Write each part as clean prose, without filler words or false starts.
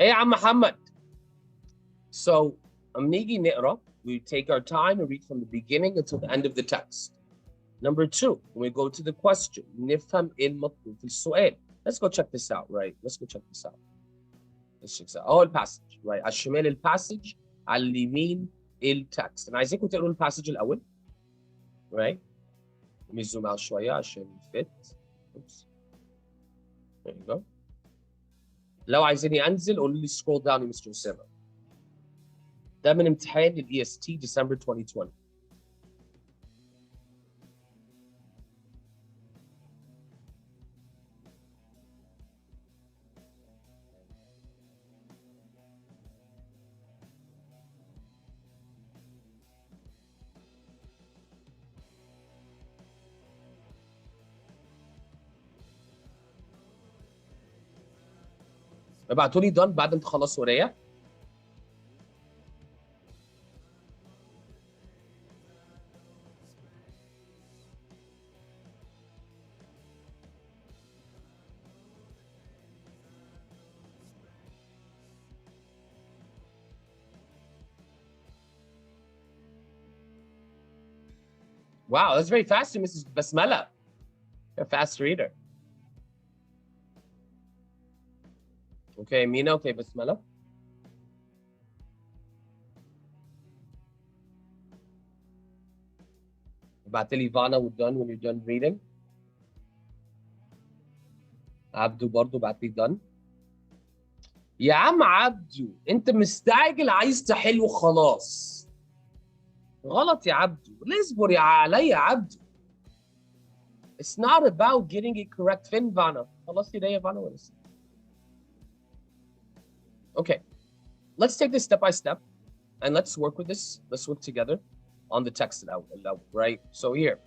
ايه يا عم محمد. So اما نيجي نقرا we take our time and read from the beginning until the end of the text. Number two, when we go to the question, نفهم ايه المطلوب في السؤال. Let's go check this out, right? Let's go check this out. Let's check this out. Oh, الباسج, right? على الشمال الباسج، على اليمين التكست. انا عايزينكم تقروا الباسج الاول. Right? Let me zoom out شوية عشان fit. Oops. There you go. لو عايزيني انزل قولوا لي scroll down يا Mr. أسامة. ده من امتحان ال EST ديسمبر 2020. ابعتوا لي done بعد ما تخلصوا قرايه. Wow, that's very fast, Mrs. Basmala. You're a fast reader. Okay, Mina, okay, Basmala. بعت لي Ivana we're done when you're done reading. عبدو برضو بعت لي done. يا عم عبدو انت مستعجل عايز تحل وخلاص. غلط يا عبدو، اصبر يا علي يا عبدو. It's not about getting it correct. فين Ivana؟ خلصتي ده يا Ivana ولا لسه؟ Okay, let's take this step by step and let's work with this. Let's work together on the text now, right? So here,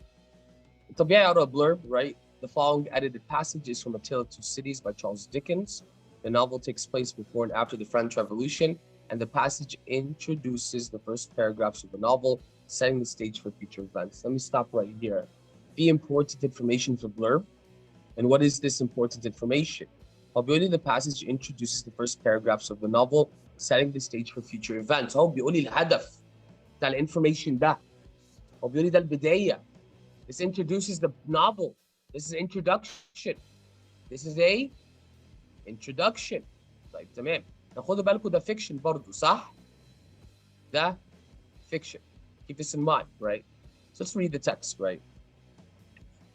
طبيعي أقرأ blurb, right? The following edited passage is from A Tale of Two Cities by Charles Dickens. The novel takes place before and after the French Revolution, and the passage introduces the first paragraphs of the novel, setting the stage for future events. Let me stop right here. The important information for blurb. And what is this important information? بيقول the passage introduces the first paragraphs of the novel, setting the stage for future events. هو بيقول الهدف بتاع الانفورميشن ده. هو بيقول ده البداية. This introduces the novel. This is introduction. This is a introduction. طيب تمام. خدوا بالكم ده fiction برضه صح؟ ده fiction. Keep this in mind, right? So let's read the text, right?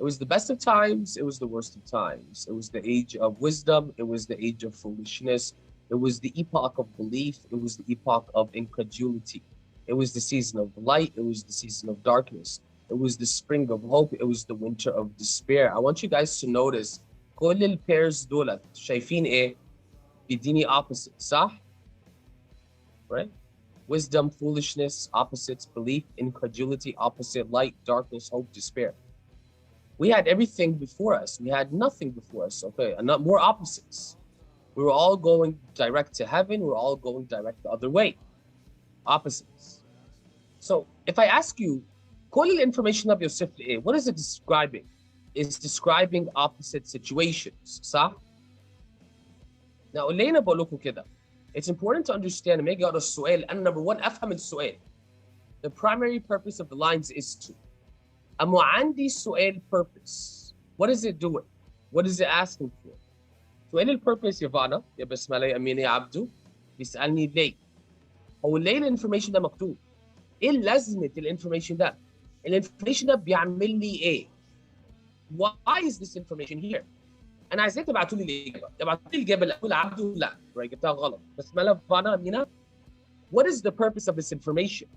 It was the best of times, it was the worst of times. It was the age of wisdom, it was the age of foolishness. It was the epoch of belief, it was the epoch of incredulity. It was the season of light, it was the season of darkness. It was the spring of hope, it was the winter of despair. I want you guys to notice كل الpairs دولت شايفين ايه؟ بيديني opposite صح؟ Right? Wisdom, foolishness, opposites, belief, incredulity, opposite, light, darkness, hope, despair. We had everything before us. We had nothing before us, okay? And not more opposites. We were all going direct to heaven. We were all going direct the other way. Opposites. So if I ask you, كل information of Yosef, what is it describing? It's describing opposite situations, صح? Now, ليه أنا بقول لكم كده? It's important to understand لما أجي أقرأ السؤال أنا number one أفهم السؤال. The primary purpose of the lines is to أما عندي سؤال purpose. What is it doing? What is it asking for? سؤال البurpose يا فانا يا بسملة يا أمينة يا عبدو بيسألني ليه؟ هو ليه الانفورميشن ده مكتوب؟ إيه لازمة الانفورميشن ده؟ الانفورميشن ده بيعمل لي إيه؟ Why is this information here? أنا عايزاك تبعتوا لي الإجابة. تبعتوا لي الإجابة الأول عبدو لا، جبتها غلط. بسملة فانا أمينة. What is the purpose of this information?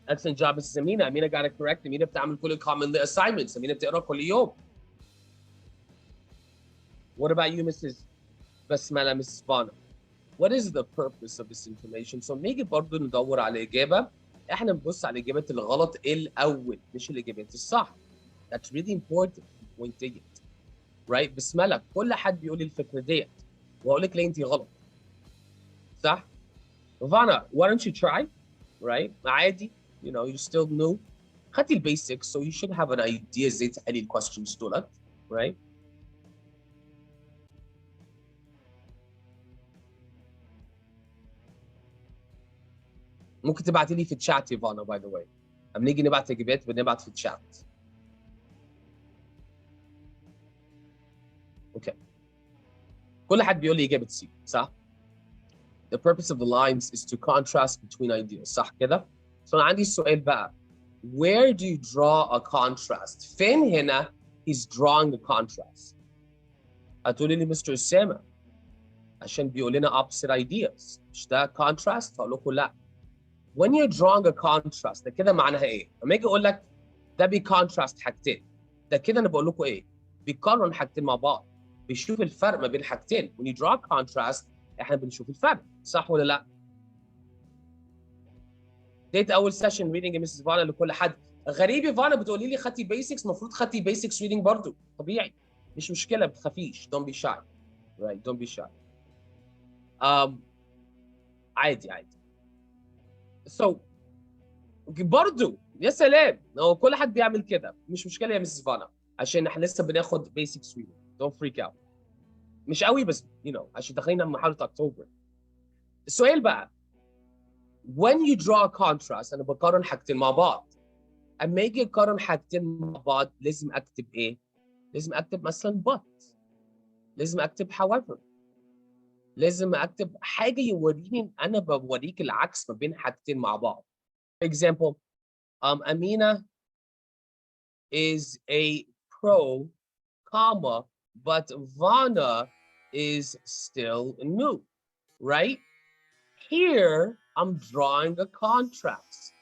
Excellent job, Mrs. Amina. Amina got it correct. Amina بتعمل كل common assignments. Amina بتقرا كل يوم. What about you, Mrs. Basmala, Mrs. Vana? What is the purpose of this information? So نيجي برضه ندور على إجابة. إحنا نبص على الإجابات الغلط الأول مش الإجابات الصح. That's really important when you it. Right? بسملة كل حد بيقول لي الفكرة ديت. وأقول لك ليه أنت غلط. صح؟ Vana, why don't you try? Right? عادي. You know, you're still new. خدتي البيسكس, so you should have an idea ازاي تحلي الquestions دولت, right? ممكن تبعتي لي في الشات يا فانا باي ذا واي. اما نيجي نبعت اجابات بنبعت في الشات. اوكي. كل حد بيقول لي اجابه سي صح؟ The purpose of the lines is to contrast between ideas صح كده؟ So انا عندي السؤال بقى. Where do you draw a contrast؟ فين هنا he's drawing a contrast؟ هتقولي لي مستر أسامة عشان بيقول لنا opposite ideas مش ده contrast؟ فأقول لكم لا. When you're drawing a contrast ده كده معناها ايه؟ لما اجي اقول لك ده بيكونتراست حاجتين ده كده انا بقول لكم ايه؟ بيقارن حاجتين مع بعض بيشوف الفرق ما بين حاجتين. When you draw a contrast احنا بنشوف الفرق صح ولا لا؟ ديت اول سيشن ريدنج يا مستر فانا لكل حد. غريب يا فانا بتقولي لي خدتي بيسكس المفروض خدتي بيسكس ريدنج برضه طبيعي مش مشكله ما تخافيش don't be shy right don't be shy عادي عادي so برضه يا سلام هو كل حد بيعمل كده مش مشكله يا مستر فانا عشان احنا لسه بناخد بيسكس ريدنج don't freak out مش قوي بس عشان داخلين على مرحله اكتوبر. السؤال بقى when you draw a contrast انا بقارن حاجتين مع بعض. اما اجي اقارن حاجتين مع بعض لازم اكتب ايه؟ لازم اكتب مثلا but لازم اكتب however لازم اكتب حاجه يوريني ان انا بوريك العكس ما بين حاجتين مع بعض. For example Amina is a pro comma but Vana is still new right? Here I'm drawing a contrast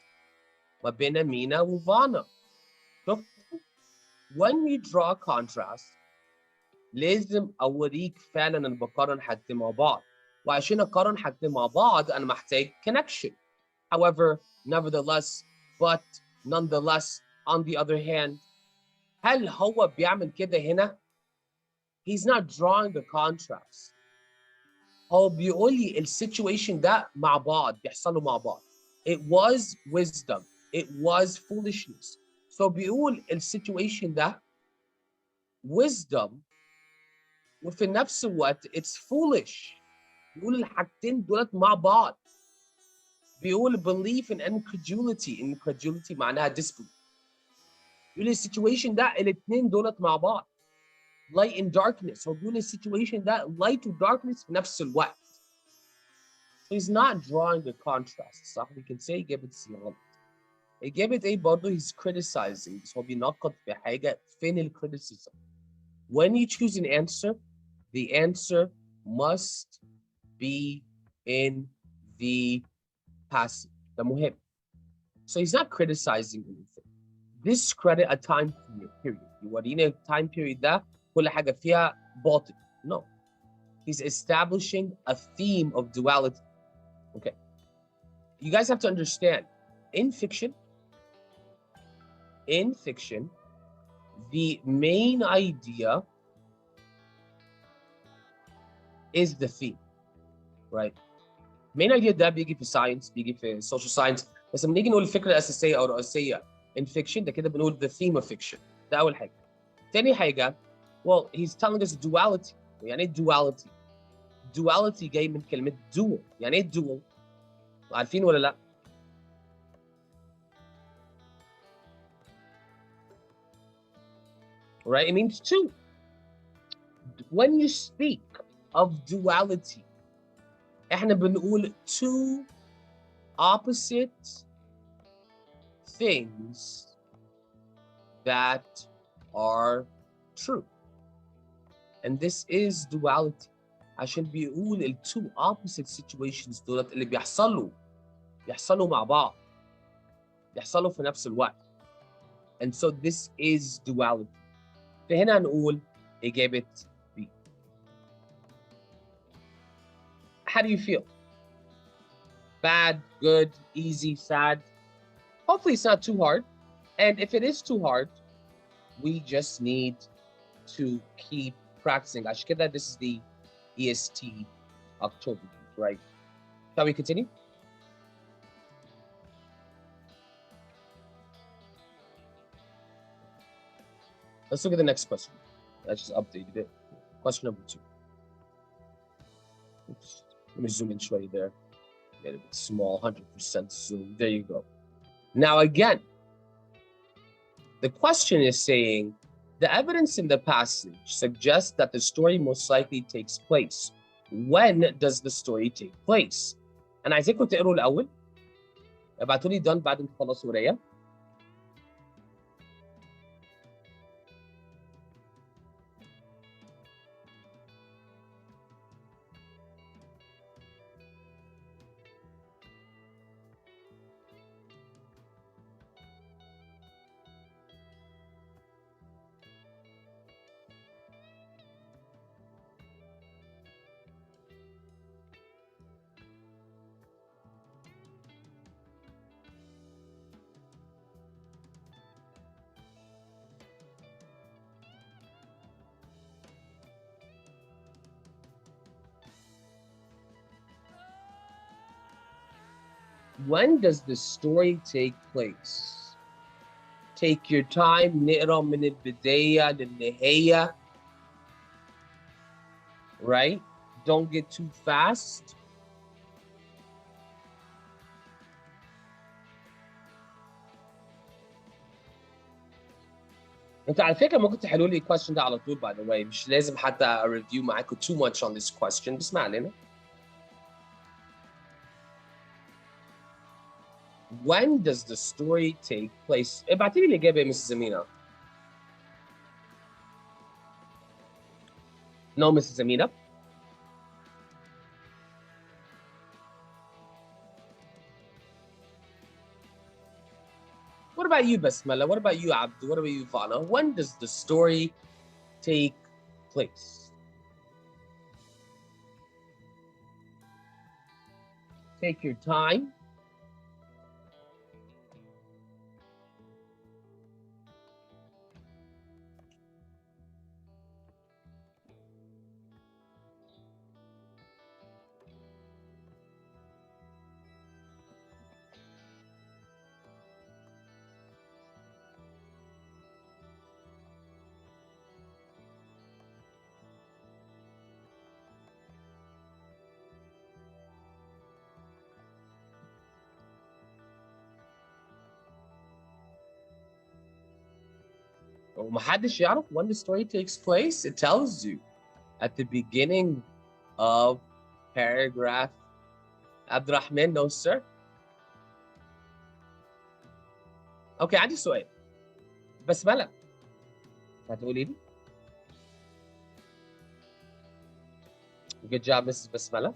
ما بين Amina وفانا. When you draw a contrast لازم اوريك فعلا انا بقارن حاجتين مع بعض وعشان اقارن حاجتين مع بعض انا محتاج connection. However, nevertheless, but nonetheless, on the other hand هل هو بيعمل كده هنا؟ He's not drawing a contrast. هو بيقول لي السيتويشن ده مع بعض بيحصلوا مع بعض. It was wisdom. It was foolishness. So بيقول السيتويشن ده wisdom وفي نفس الوقت it's foolish. بيقول الحاجتين دولت مع بعض. بيقول belief and incredulity. Incredulity معناها disbelief. بيقول السيتويشن ده الاثنين دولت مع بعض. Light and darkness. هو بيقول السيتويشن ده light and darkness في نفس الوقت. So he's not drawing a contrast صح؟ We can say إجابة C غلط. إجابة A برضه he's criticizing. بس هو بينقد في حاجة فين criticism. When you choose an answer, the answer must be in the passive. ده مهم. So he's not criticizing anything. Discredit a time period. يورينا time period ده كل حاجة فيها باطل. No. He's establishing a theme of duality. Okay. You guys have to understand, in fiction, the main idea is the theme, right? Main idea ده بيجي في science, بيجي في social science. بس لما نيجي نقول الفكرة الأساسية أو الرئيسية in fiction ده كده بنقول the theme of fiction. ده أول حاجة. تاني حاجة, well, he's telling us duality. يعني إيه duality؟ duality جاي من كلمة dual. يعني إيه dual؟ عارفين ولا لأ؟ Right? It means two. When you speak of duality, احنا بنقول two opposite things that are true. And this is duality. عشان بيقول ال two opposite situations دولت اللي بيحصلوا مع بعض. بيحصلوا في نفس الوقت. And so this is duality. فهنا هنقول إجابة B. How do you feel? Bad, good, easy, sad? Hopefully it's not too hard. And if it is too hard, we just need to keep practicing. عشان كده this is the EST October, right? Shall we continue? Let's look at the next question. I just updated it. Question number 2. Oops. Let me zoom in شوية there. get a bit small, 100% zoom. There you go. Now again, the question is saying, the evidence in the passage suggests that the story most likely takes place. When does the story take place? أنا عايزكم تقروا الأول. ابعتوا لي done بعد ما تخلصوا قراية. When does the story take place? Take your time. نقرا من البداية للنهاية. Right? Don't get too fast. انتوا على فكرة ممكن تحلوا لي الكويستشن ده على طول by the way. مش لازم حتى review معاكم too much on this question. بس ما علينا. When does the story take place? ابعتي لي الإجابة يا مس أمينة. No, Mrs. Amina. What about you, Basmala? What about you, Abdu? What about you, Fana? When does the story take place? Take your time. ومحدش يعرف when the story takes place. It tells you at the beginning of paragraph. Abdurrahman, no sir. Okay, عندي سؤال. بسملة هتقولي لي؟ Good job, Mrs. Basmala.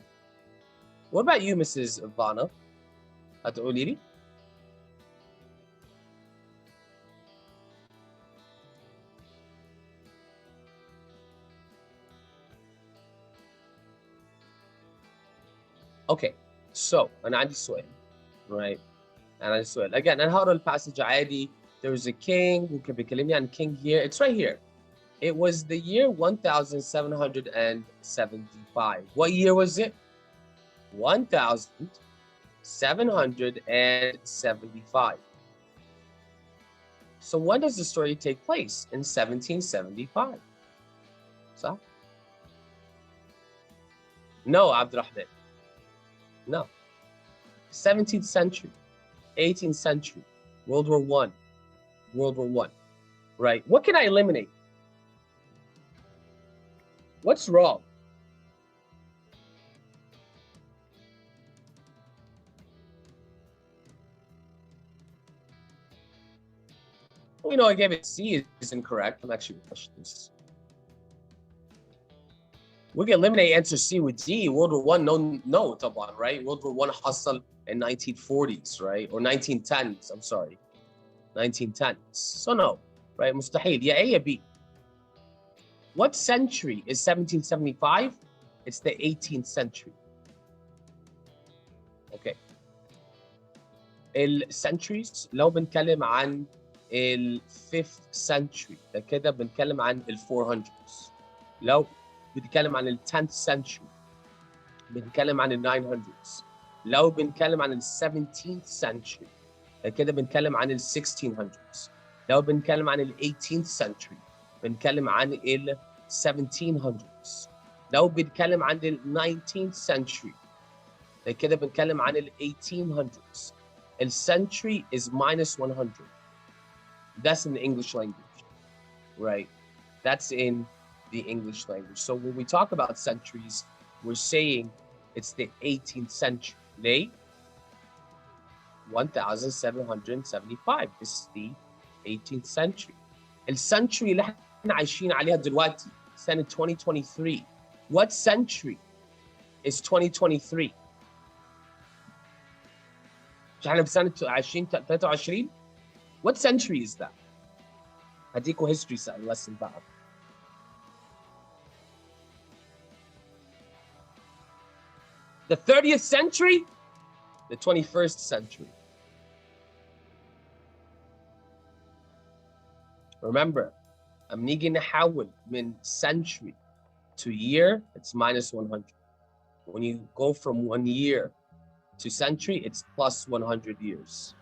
What about you, Mrs. Ivana? هتقولي لي؟ Okay, so أنا عندي سؤال, right? أنا عندي سؤال. Again, أنا هقرا الباسج عادي. There was a king who كان بيكلمني عن king here. It's right here. It was the year 1775. What year was it? 1775. So when does the story take place? In 1775. صح? No, Abdurrahman. No. 17th century, 18th century, World War I, World War I, right? What can I eliminate? What's wrong? We know I gave it C is incorrect. I'm actually pushing this. We can eliminate answer C with D. World War I, no, طبعا, right? World War I حصل in 1940s, right? Or 1910s, I'm sorry. 1910s. So no, right? مستحيل. يا A يا B. What century is 1775? It's the 18th century. Okay. السنتريز لو بنتكلم عن ال 5th century ده كده بنتكلم عن ال 400s. لو بنتكلم عن ال 10th century بنتكلم عن ال 900s. لو بنتكلم عن ال 17th century ده كده بنتكلم عن ال 1600s. لو بنتكلم عن ال 18th century بنتكلم عن ال 1700s. لو بنتكلم عن ال 19th century كده بنتكلم عن ال 1800s. ال century is minus 100. That's in the English language, right? That's in the English language. So when we talk about centuries, we're saying it's the 18th century. ليه؟ 1775. This is the 18th century. السنتري اللي احنا عايشين عليها دلوقتي سنة 2023. What century is 2023? مش احنا في سنة 2023؟ What century is that? هديكوا history lesson بقى. The 30th century? The 21st century. Remember, أما نيجي نحول من century to year, it's minus 100. When you go from 1 year to century, it's plus 100 years.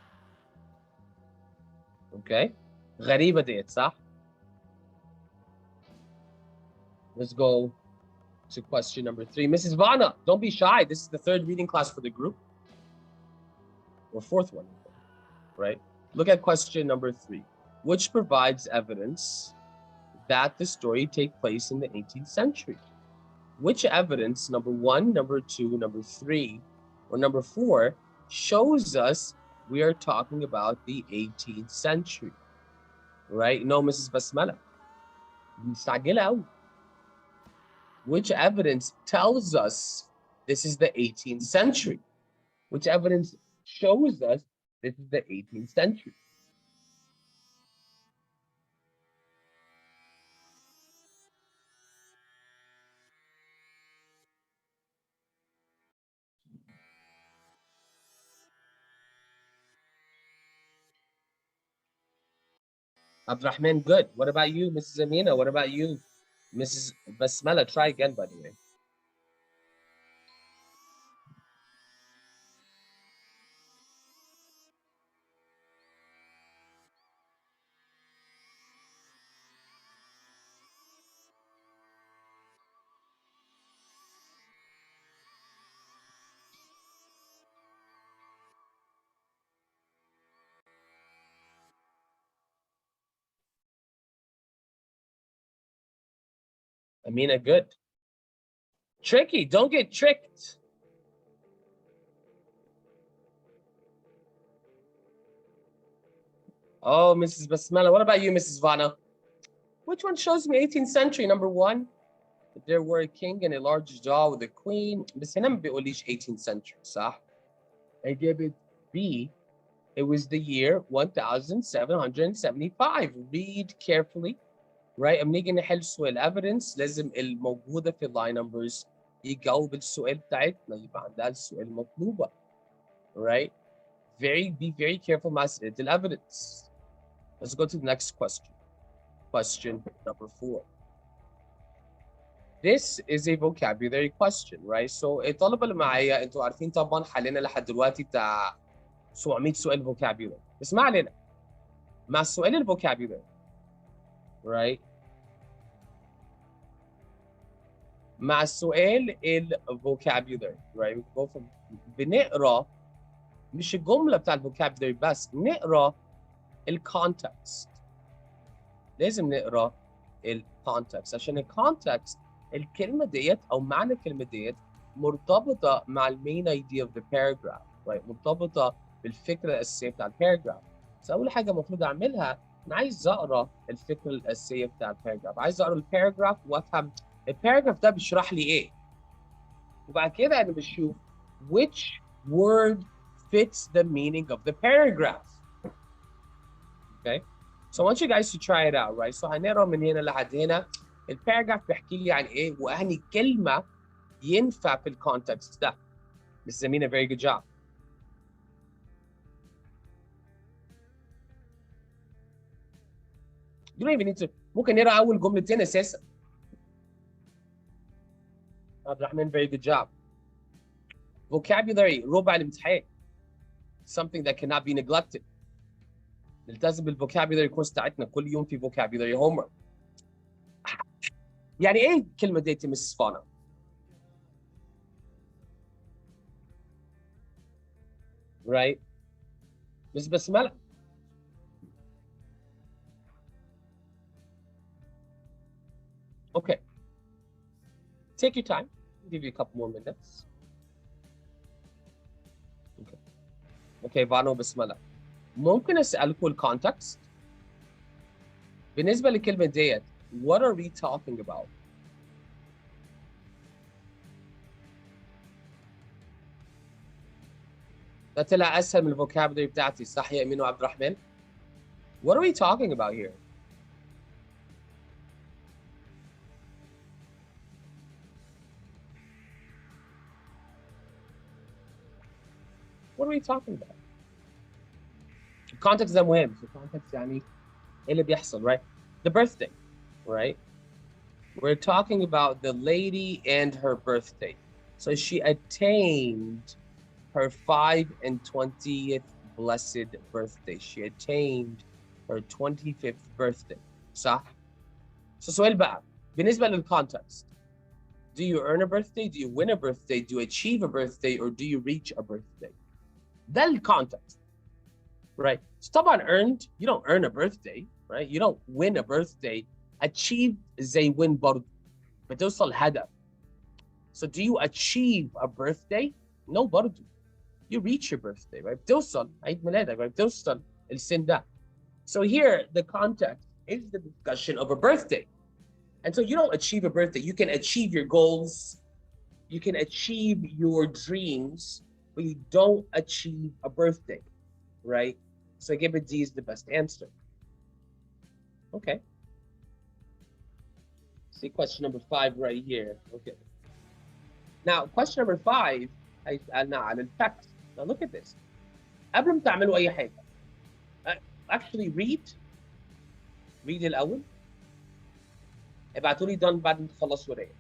Okay? غريبة ديت صح؟ Let's go to question number 3. Mrs. Vana, don't be shy. This is the 3rd reading class for the group. Or 4th one, right? Look at question number 3. Which provides evidence that the story take place in the 18th century? Which evidence, number 1, number 2, number 3, or number 4, shows us we are talking about the 18th century? Right? No, Mrs. Basmala. Which evidence tells us this is the 18th century? Which evidence shows us this is the 18th century? Abdurrahman, good. What about you, Mrs. Amina? What about you, Mrs. Basmala? Try again, by the way. Amina, good. Tricky, don't get tricked. Oh, Mrs. Basmala, what about you, Mrs. Vana? Which one shows me 18th century? Number 1, there were a king and a large jaw with a queen. بس هنا ما بيقوليش 18th century, صح? I gave it B. It was the year 1775. Read carefully. Right? أما نيجي نحل سؤال evidence لازم الموجودة في اللاين numbers يجاوب السؤال بتاعتنا يبقى عندها السؤال المطلوبة. Right? Be very careful مع أسئلة evidence. Let's go to the next question. Question number 4. This is a vocabulary question, right? So الطلبة اللي معايا انتوا عارفين طبعا حلينا لحد دلوقتي بتاع 700 سؤال vocabulary. بس ما علينا. مع السؤال الفوكابيولاري right؟ مع السؤال الفوكابيولاري right؟ بنقرا مش الجمله بتاع الفوكابيولاري بس، نقرا الكونتكست. لازم نقرا الكونتكست عشان الكونتكست الكلمه ديت او معنى الكلمه ديت مرتبطه مع المين ايديا اوف ذا باراجراف right؟ مرتبطه بالفكره الاساسيه بتاع الباراجراف. بس اول حاجه المفروض اعملها انا عايز اقرا الفكره الاساسيه بتاع الباراجراف، عايز اقرا الباراجراف وافهم الباراجراف ده بيشرح لي ايه، وبعد كده انا بشوف which word fits the meaning of the paragraph. Okay, so I want you guys to try it out, right? So هنقرا من هنا لحد هنا الباراجراف بيحكي لي عن ايه وانهي كلمه ينفع في الكونتكست ده. Mrs. Amina, very good job. You don't even need to. ممكن نقرا اول جملتين اساسا. عبد الرحمن, very good job. Vocabulary ربع الامتحان. Something that cannot be neglected. نلتزم بالفوكابيولاري كورس بتاعتنا كل يوم في vocabulary homework. يعني ايه كلمه ديت يا مس فانا؟ right? Miss Basmala. Okay. Take your time. I'll give you a couple more minutes. Okay. Okay, Vano Basmala. ممكن أسألكم الكونتكست؟ بالنسبة لكلمة ديت, what are we talking about? ده طلع أسهل من الفوكابولري بتاعتي, صح يا أمين وعبد الرحمن؟ What are we talking about here? What are we talking about? الكونتكست ده مهم. الكونتكست يعني إيه اللي بيحصل, right? The birthday, right? We're talking about the lady and her birthday. So she attained her 520th blessed birthday. She attained her 25th birthday. صح؟ So سؤال بقى, بالنسبة للcontext, do you earn a birthday? Do you win a birthday? Do you achieve a birthday? Or do you reach a birthday? ده الcontext, right? So طبعا earned, you don't earn a birthday, right? You don't win a birthday. Achieve زي win برضه, بتوصل هدف. So do you achieve a birthday? No برضه. You reach your birthday, right? بتوصل عيد ميلادك, right? بتوصل السن ده. So here, the context is the discussion of a birthday. And so you don't achieve a birthday. You can achieve your goals. You can achieve your dreams, but you don't achieve a birthday, right? So give it D is the best answer. Okay. See question number 5 right here. Okay. Now, question number 5, هيسألنا عن الفاكت. Now look at this. قبل ما تعملوا أي حاجة, actually read الأول. ابعتوا لي done بعد ما تخلصوا قراية.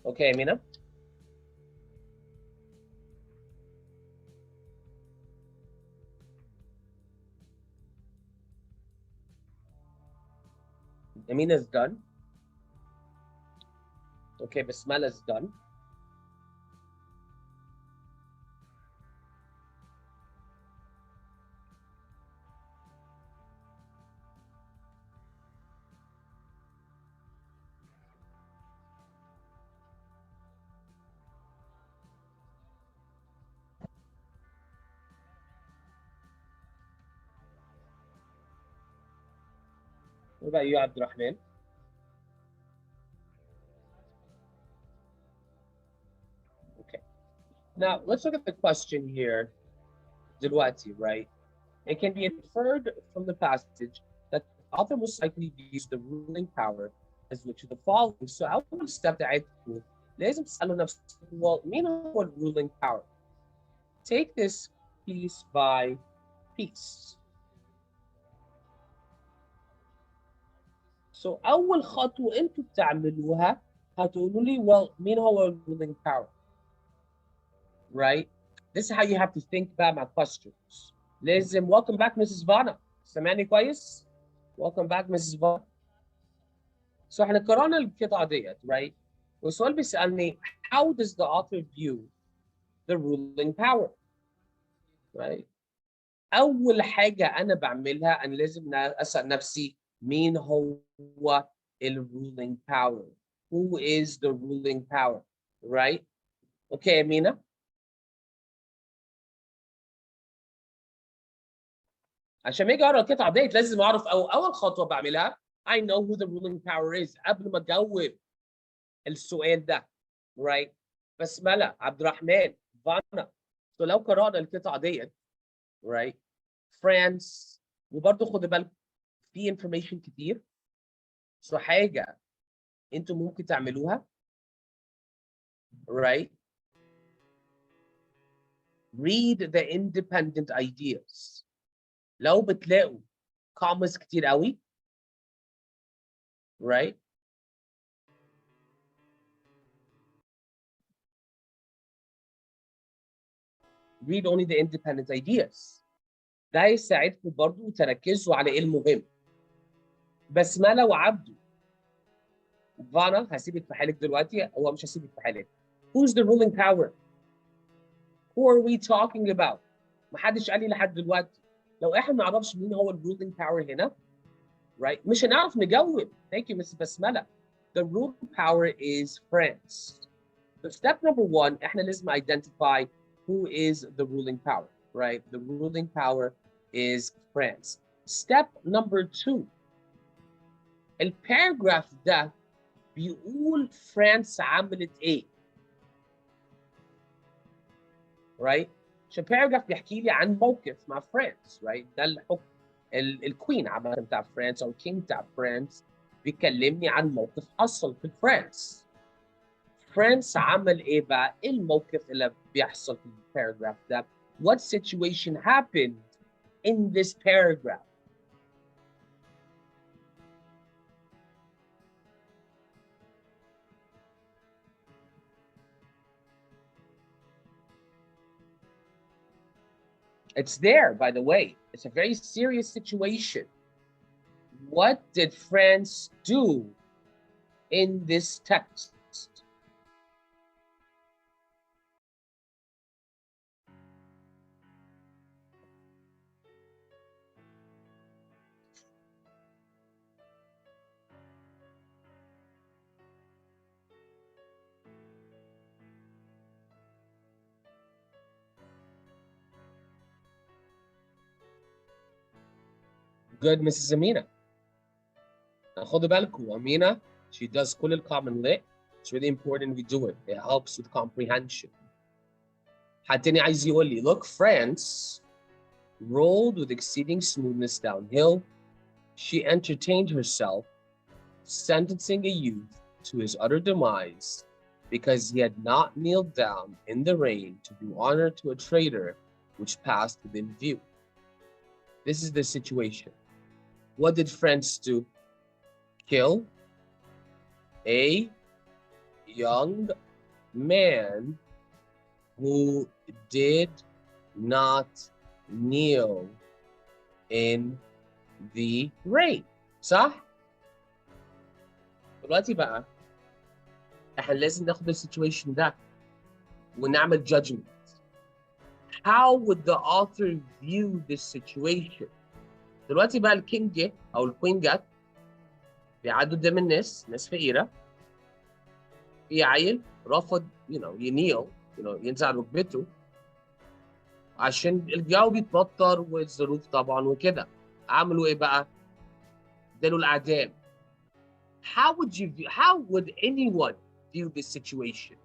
Okay, Amina. Amina's done. Okay, Basmala's done. What about you, Abdurrahman? Okay. Now, let's look at the question here. دلوقتي, right? It can be inferred from the passage that the author most likely used the ruling power as which of the following. So أول step بتاعتكم لازم تسألوا نفسكم, well, مين هو the ruling power? Take this piece by piece. So أول خطوة أنتوا بتعملوها هتقولوا لي, well, مين هو ruling power? Right? This is how you have to think about my questions. لازم, welcome back Mrs. Vanna. سامعني كويس? Welcome back Mrs. Vanna. So احنا قرأنا القطعة ديت, right? والسؤال بيسألني, how does the author view the ruling power? Right? أول حاجة أنا بعملها أنا لازم أسأل نفسي, مين هو ruling power? Who is the ruling power? Right? Okay, Amina? عشان ما اجي اقرا القطعه ديت لازم اعرف اول خطوه بعملها I know who the ruling power is قبل ما اجاوب السؤال ده. right؟ بسمله، عبد الرحمن، فانا. لو قرانا القطعه ديت right فرانس، وبرضه خدوا بالكم في information كتير. حاجه انتم ممكن تعملوها right read the independent ideas. لو بتلاقوا comments كتير قوي right read only the independent ideas. ده هيساعدكم برضو تركزوا على ايه المهم. بسمله وعبده، فانا هسيبك في حالك دلوقتي، هو مش هسيبك في حالك. Who's the ruling power? Who are we talking about? محدش قال لي لحد دلوقتي. لو احنا ما نعرفش مين هو الruling power هنا right مش هنعرف نجاوب. Thank you Mrs. بسمله. The ruling power is France. So step number one احنا لازم identify who is the ruling power right. The ruling power is France. Step number two الباراجراف ده بيقول فرانس عملت ايه right عشان الباراجراف بيحكي لي عن موقف مع فرانس right ده الحكم الكوين عامه بتاع فرانس او الكينج بتاع فرانس بيكلمني عن موقف حصل في فرانس. فرانس عمل ايه بقى؟ ايه الموقف اللي بيحصل في الباراجراف ده؟ What situation happened in this paragraph? It's there, by the way. It's a very serious situation. What did France do in this text? Good, Mrs. Amina. خدوا بالكم Amina, she does كل الcommon lit. It's really important we do it. It helps with comprehension. حد تاني عايز يقول لي look, France rolled with exceeding smoothness downhill. She entertained herself, sentencing a youth to his utter demise because he had not kneeled down in the rain to do honor to a traitor which passed within view. This is the situation. What did France do? Kill a young man who did not kneel in the rain. صح؟ دلوقتي بقى احنا لازم ناخد السيتويشن ده ونعمل judgment. How would the author view this situation? دلوقتي بقى الكينج جه او الكوين جت بيعدوا قدام ناس فقيره، في عيل رفض ينيل ينزل على ركبته عشان الجو بيتمطر والظروف طبعا وكده. عملوا ايه بقى؟ اداله الاعدام. How would anyone view this situation?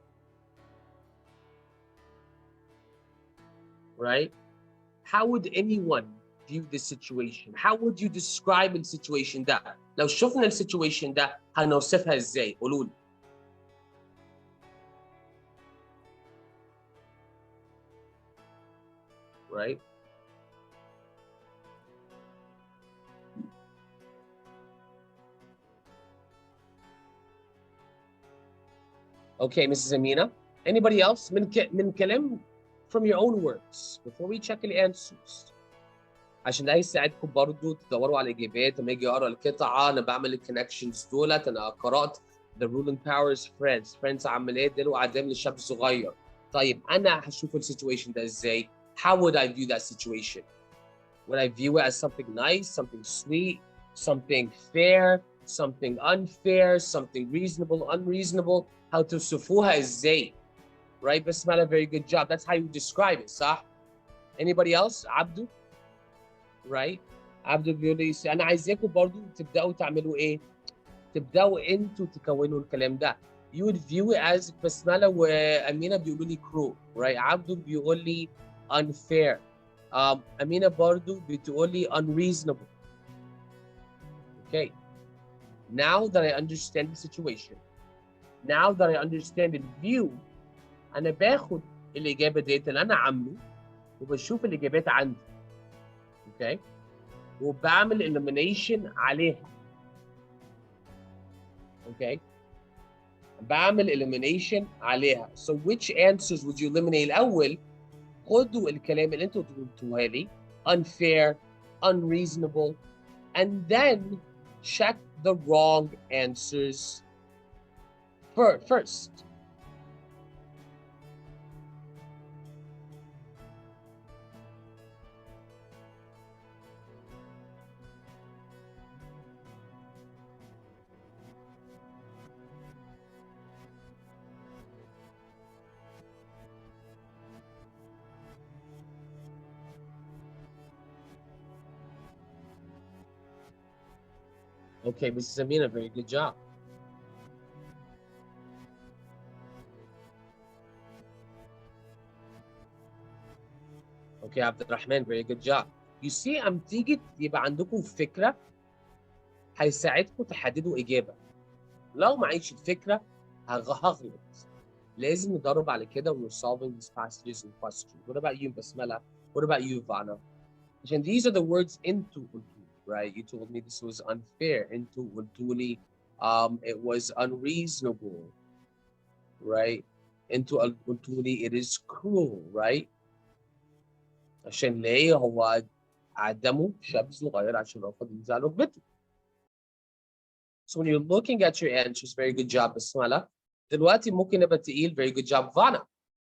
Right? How would anyone view this situation? How would you describe the situation ده؟ لو شفنا السيتويشن ده هنوصفها ازاي؟ قولوا لي. Right? Okay, Mrs. Amina. Anybody else? من كلام from your own words before we check the answers. عشان ده هيساعدكم برضو تدوروا على الاجابات لما اجي اقرا القطعه. انا بعمل الكونكشنز دولت. انا قرات the ruling powers France عمل ايه؟ اداله اعدام للشاب الصغير. طيب انا هشوف السيتويشن ده ازاي؟ How would I view that situation? Would I view it as something nice, something sweet, something fair, something unfair, something reasonable, unreasonable? How توصفوها ازاي? Right? بسمة, very good job. That's how you describe it, صح? Anybody else? Abdu? Right? عبده بيقول لي انا عايزاكم برضو تبداوا تعملوا ايه؟ تبداوا انتوا تكونوا الكلام ده. You would view it as بسملة وأمينة بيقولوا لي cruel, right? عبده بيقول لي unfair. أمينة برضو بتقول لي unreasonable. Okay. Now that I understand the situation, now that I understand the view, أنا باخد الإجابة ديت اللي أنا عامله وبشوف الإجابات عندي. Okay. وبعمل elimination عليها. Okay. بعمل elimination عليها. So which answers would you eliminate الأول؟ خدوا الكلام اللي انتوا قلتوها لي unfair, unreasonable, and then check the wrong answers first. Okay, Mrs. Amina, very good job. Okay, Abdurrahman, very good job. You see, تيجي يبقى عندكم فكرة هيساعدكم تحددوا إجابة. لو معيش الفكرة هغلط. لازم ندرب على كده when we're solving these passages and questions. What about you, Basmala? What about you, Vana? And these are the words into right? You told me this was unfair. Into ultuli, it was unreasonable, right? Into ultuli, it is cruel, right? عشان ليه هو عدمه شاب صغير عشان رفض ينزل ركبته. So when you're looking at your answers, very good job, Basmala. دلوقتي ممكن نبقى تقيل, very good job, Vana.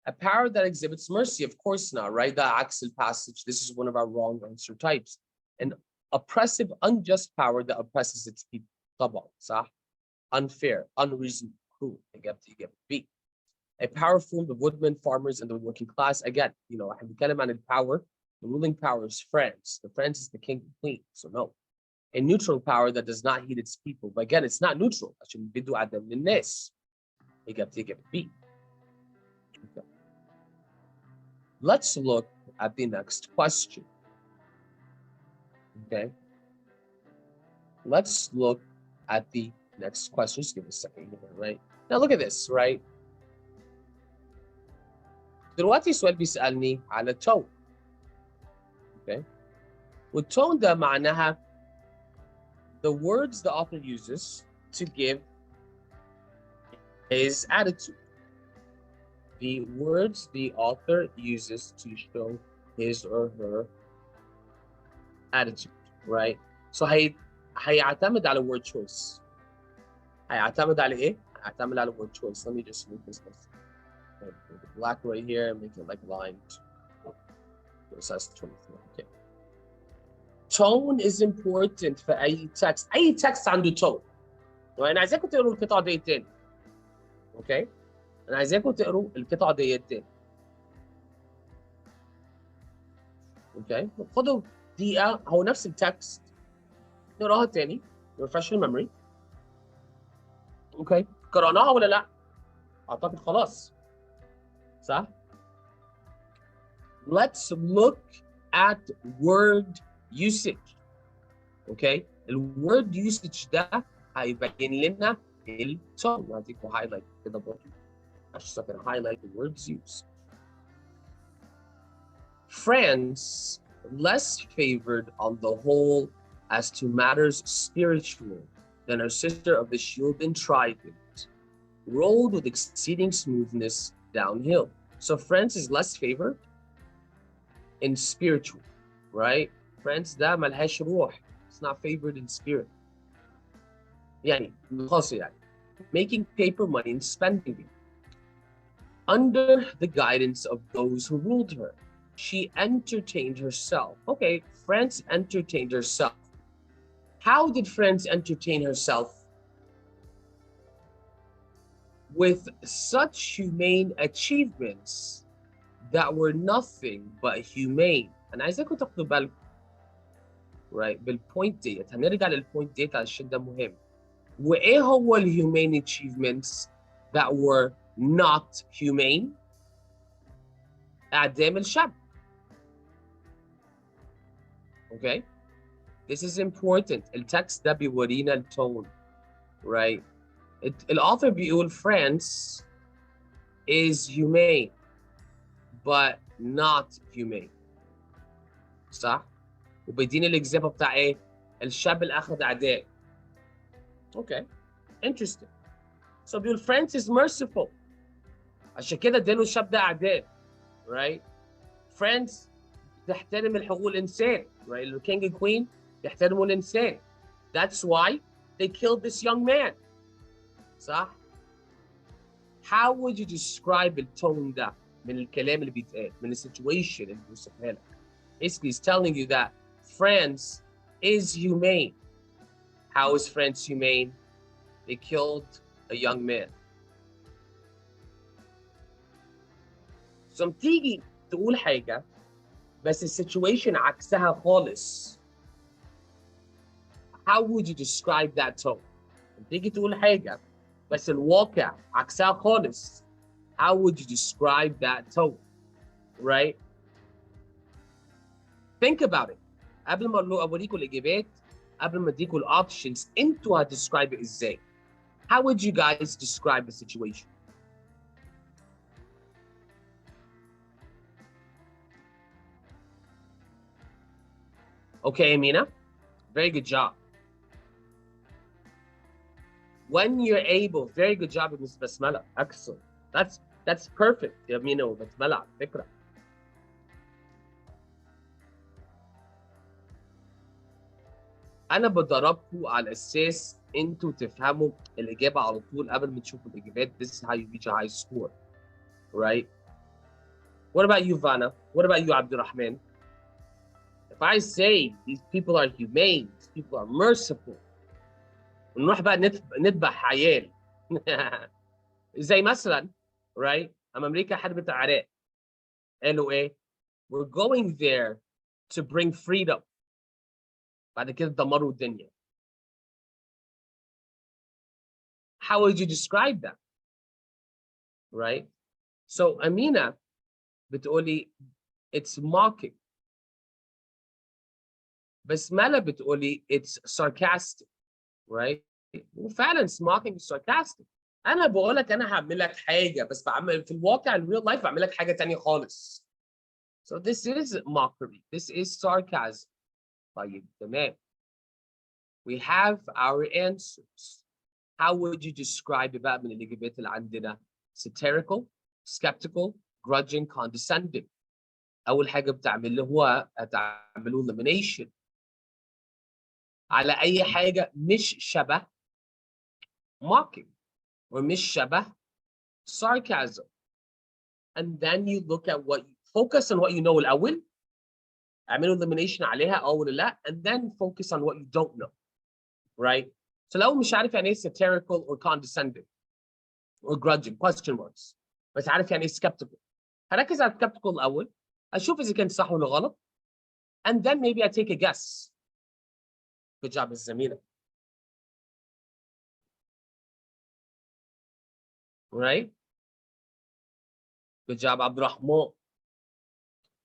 A power that exhibits mercy, of course not, right? The Axel passage, this is one of our wrong answer types. An oppressive, unjust power that oppresses its people. طبعا, صح? Unfair, unreasonable, cruel. إجابة B. A power formed of woodmen, farmers, and the working class. Again, you know, احنا بنتكلم عن power. The ruling power is France. The France is the king and queen, so no. A neutral power that does not heed its people. But again, it's not neutral. عشان بدو عدم للناس. إجابة B. Okay. Let's look at the next question. Okay. Let's look at the next question. Just give me a second here, right? Now look at this, right? دلوقتي سؤال بيسألني على tone. Okay. والtone ده معناها the words the author uses to give his attitude. The words the author uses to show his or her attitude, right? So هيعتمد على word choice. هيعتمد على ايه؟ هيعتمد على word choice. Let me just move this black right here and make it like lined. So that's 24. Okay. Tone is important for أي text. أي text عنده tone. وأنا عايزاكم تقروا القطعة دي تاني. Okay? أنا عايزاكم تقروا القطعة دي تاني. Okay? خدوا دقيقة هو نفس التكست. نقراها تاني. refresh your memory. Okay? قرأناها ولا لا؟ أعتقد خلاص. صح؟ Let's look at word usage. Okay? الword usage ده هيبين لنا التون. هديكوا highlight كده برضه. عشان I can highlight the words used. France, less favored on the whole as to matters spiritual than her sister of the shield and trident, rolled with exceeding smoothness downhill. So France is less favored in spiritual, right? France ده ملهاش روح. It's not favored in spirit. يعني خاصة يعني making paper money and spending it. Under the guidance of those who ruled her, she entertained herself. Okay, France entertained herself. How did France entertain herself? With such humane achievements that were nothing but humane. And عايزاكم تاخدوا بالكم, right بالبوينت ديت. هنرجع للبوينت ديت عشان ده مهم. وايه هو الهيومين achievements that were not humane؟ اعدام الشاب. Okay, this is important. التكست ده بيورينا التون right. الauthor بيقول France is humane but not humane. صح؟ وبيديني الاكزامبل بتاع ايه؟ الشاب اللي اخذ اعدام. Okay, interesting. So بيقول France is merciful. عشان كده اداله الشاب ده اعدام right. France تحترم الحقوق الانسان right. The king and queen يحترموا الانسان. That's why they killed this young man. صح؟ How would you describe التون ده من الكلام اللي بيتقال من السيتويشن اللي بيوصفها لك؟ Basically, he's telling you that France is humane. How is France humane? They killed a young man. So تيجي تقول حاجة بس السيتويشن عكسها خالص. How would you describe that tone? تيجي تقول حاجة بس الواقع عكسها خالص. How would you describe that tone? Right? Think about it. قبل ما اوريكم الاجابات، قبل ما اديكم الاوبشنز، انتوا هتدescribe it ازاي؟ How would you guys describe the situation? Okay, Amina, very good job. When you're able, very good job, Ms. Basmala. Excellent. That's perfect, يا أمينة وبسملة على فكرة. أنا بدربكم على أساس أنتوا تفهموا الإجابة على طول قبل ما تشوفوا الإجابات. This is how you reach a high score, right? What about you, Vanna? What about you, Abdurrahman? If I say these people are humane, these people are merciful, ونروح بقى نذبح عيال زي مثلا right أما أمريكا حربت العراق قالوا إيه؟ We're going there to bring freedom. بعد كده دمروا الدنيا. How would you describe that? Right? So Amina بتقولي it's mocking. بسملة بتقولي it's sarcastic. Right? وفعلا mocking is sarcastic. أنا بقول لك أنا هعمل لك حاجة بس بعمل في الواقع in real life بعمل لك حاجة تانية خالص. So this is mockery. This is sarcasm. طيب تمام. We have our answers. How would you describe بقى من الإجابات اللي عندنا؟ Satirical, skeptical, grudging, condescending. أول حاجة بتعمل له هو هتعملوا elimination على أي حاجة مش شبه mocking ومش شبه sarcasm. And then you look at what you focus on what you know الأول. اعملوا elimination عليها ولا لا. And then focus on what you don't know. Right? So لو مش عارف يعني ايه satirical or condescending or grudging question marks بس عارف يعني ايه skeptical هركز على skeptical الأول أشوف إذا كان صح ولا غلط and then maybe I take a guess. Good job الزميلة. Right? Good job Abdurrahman.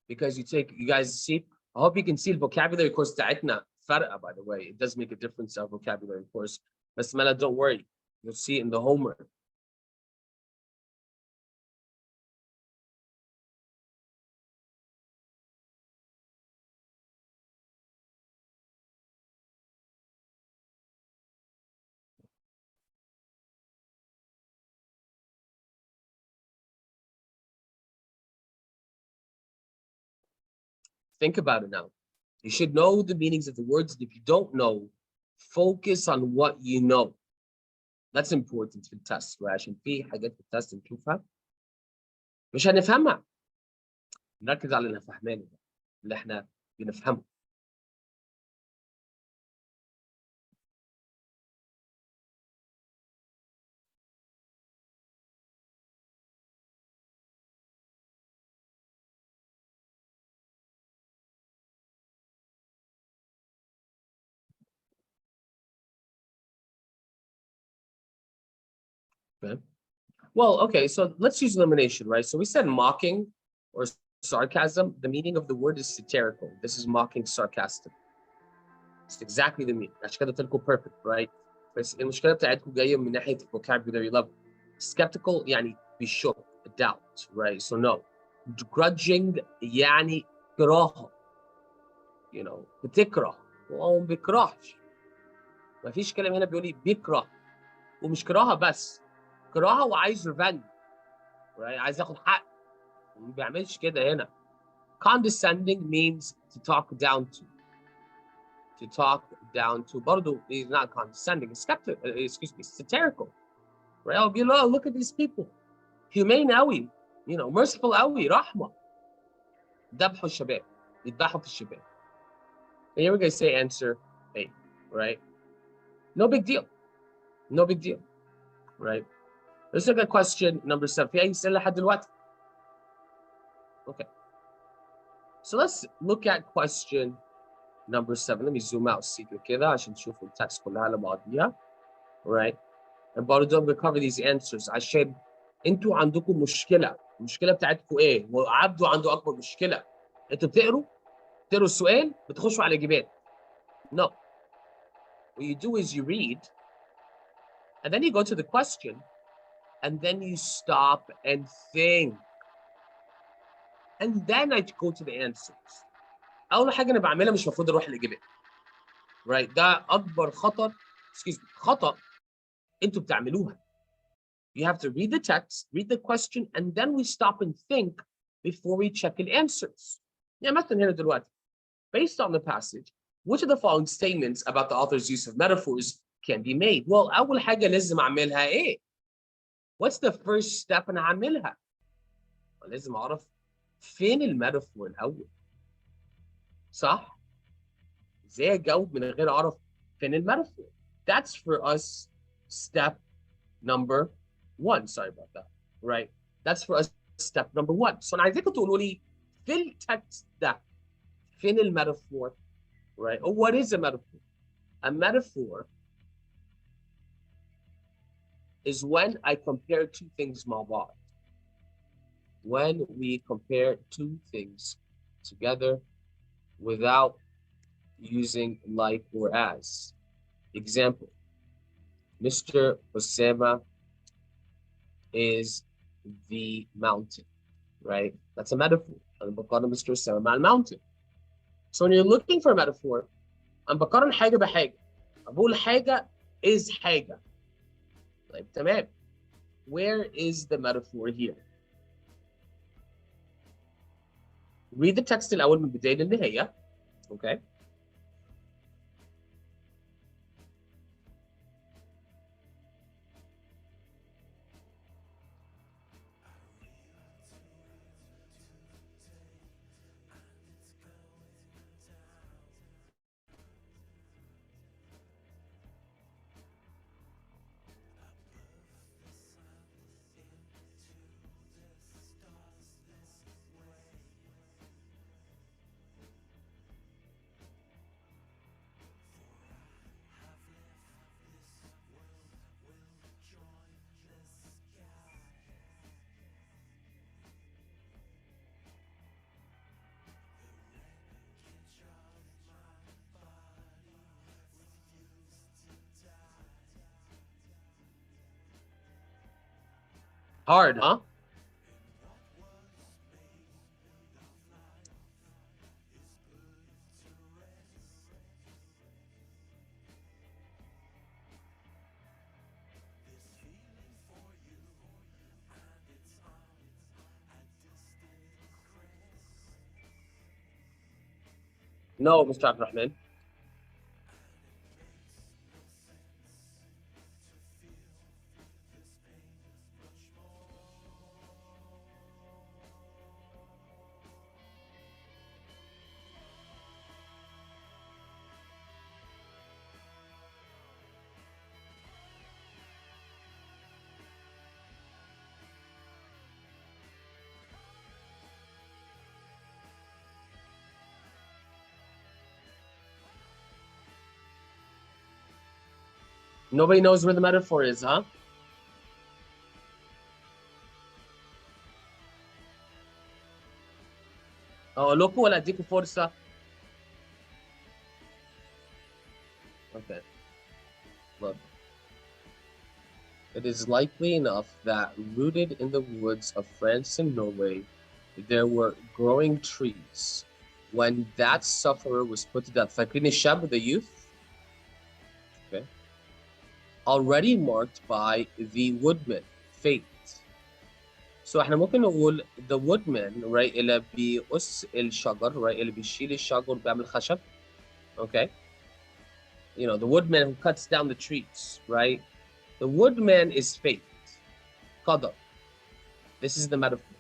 Because you guys see, I hope you can see the vocabulary course بتاعتنا فرقة by the way. It does make a difference our vocabulary course. بس Mela, don't worry. You'll see it in the homework. Think about it now. You should know the meanings of the words. If you don't know, focus on what you know. That's important في التست. عشان في حاجات في التست نشوفها مش هنفهمها. نركز على اللي فهمانه اللي احنا بنفهمه. Okay. Well, okay, so let's use elimination, right? So we said mocking or sarcasm. The meaning of the word is satirical. This is mocking, sarcastic. It's exactly the meaning. عشان كده قلت لكم perfect, right? بس المشكلة بتاعتكم جاية من ناحية vocabulary level. Skeptical يعني بشك, doubt, right? So no. Grudging يعني كراهة. You know, بتكره. هو ما بيكرهش. ما فيش كلام هنا بيقول لي بيكره. ومش كراهة بس. كراهة وعايز revenge. Right? عايز ياخد حق. ما بيعملش كده هنا. Condescending means to talk down to. To talk down to. برضه is not condescending. Skeptical, excuse me, satirical. Right? I'll be like, look at these people. Humane قوي. You know, merciful قوي. رحمة. ذبحوا الشباب. يذبحوا في الشباب. And here we're going to say answer A. Right? No big deal. No big deal. Right? Let's look at question number 7. في أي أسئلة لحد دلوقتي؟ Okay. So let's look at question number 7. Let me zoom out سيكا كده عشان تشوفوا التكست كلها على بعضيها. Right? And برضه I'm going to cover these answers عشان انتوا عندكم مشكلة. المشكلة بتاعتكم ايه؟ وعبده عنده أكبر مشكلة. انتوا بتقروا السؤال بتخشوا على الإجابات. No. What you do is you read and then you go to the question and then you stop and think. And then I go to the answers. أول حاجة أنا بعملها مش المفروض أروح الإجابات. Right? ده أكبر خطر. Excuse me. خطأ أنتوا بتعملوها. You have to read the text, read the question, and then we stop and think before we check the answers. يعني مثلا هنا دلوقتي. Based on the passage, which of the following statements about the author's use of metaphors can be made? Well, أول حاجة لازم أعملها إيه? What's the first step أنا أعملها؟ لازم أعرف فين الميتافور الأول. صح؟ إزاي أجاوب من غير أعرف فين الميتافور؟ That's for us step number 1. Sorry about that. Right? That's for us step number 1. So أنا عايزاكم تقولوا لي في التكست ده فين الميتافور؟ Right? Or what is a metaphor? A metaphor is when I compare two things مع بعض. When we compare two things together without using like or as. Example, Mr. Osama is the mountain, right? That's a metaphor. I'm بقارن Mr. Osama مع mountain. So when you're looking for a metaphor, I'm بقارن حاجة بحاجة. بقول حاجة is حاجة. طيب تمام. Where is the metaphor here? Read the text الأول من البداية للنهاية. Okay. Hard, huh? No, Mr. Abdurrahman. Nobody knows where the metaphor is, huh? اقول لكم ولا اديكم فرصه؟ Okay. Look. It is likely enough that rooted in the woods of France and Norway, there were growing trees. When that sufferer was put to death, فاكرين الشاب, the youth? Okay. Already marked by the woodman, fate. So احنا ممكن نقول the woodman, right, اللي بيقص الشجر, right, اللي بيشيل الشجر بيعمل خشب. Okay. You know, the woodman who cuts down the trees, right? The woodman is fate, qadar. This is the metaphor.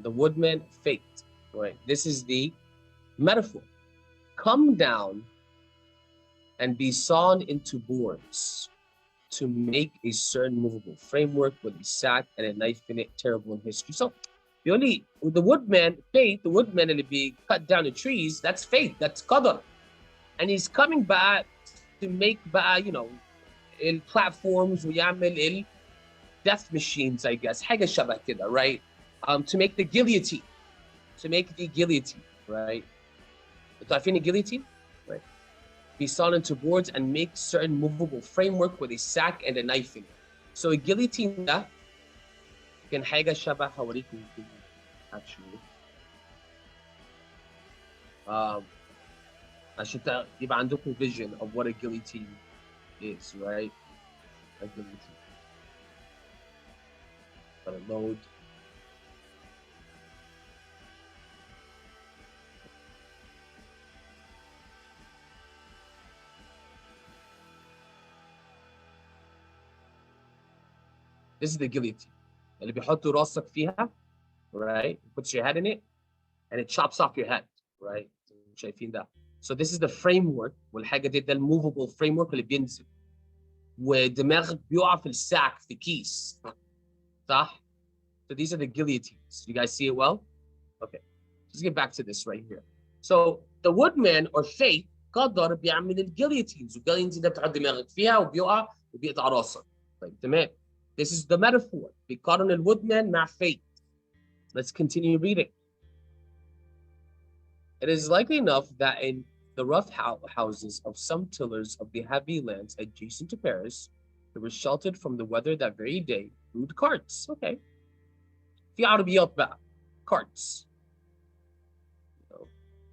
The woodman, fate, right? This is the metaphor. Come down and be sawn into boards to make a certain movable framework with a sack and a knife in it, terrible in history. So the woodman, fate, the woodman اللي be cut down the trees, that's fate, that's qadar. And he's coming back to make بقى, you know, platforms ويعمل death machines, I guess, حاجة شبه كده, right? To make the guillotine, right? انتوا عارفين الجيليتين? Right? Be sawn into boards and make certain movable framework with a sack and a knife in it. So a guillotine ده كان حاجة شبه هوريكم actually. عشان يبقى عندكم vision of what a guillotine is, right? A guillotine. Gotta load. This is the guillotine. اللي بيحطوا راسك فيها, right? Puts your head in it, and it chops off your head, right? شايفين ده. So this is the framework, والحاجة دي ده الموفable framework اللي بينزل. ودماغك بيقع في الساك في كيس. صح؟ So these are the guillotines. You guys see it well? Okay. Let's get back to this right here. So the woodman or fate قدر بيعمل الجيليتينز. والجيليتين ده بتحط دماغك فيها وبيقع وبيقطع راسك. طيب تمام. This is the metaphor. بيقارن الwoodman مع fate. Let's continue reading. It is likely enough that in the rough houses of some tillers of the heavy lands adjacent to Paris, they were sheltered from the weather that very day, rude carts. Okay. في عربيات بقى. Carts.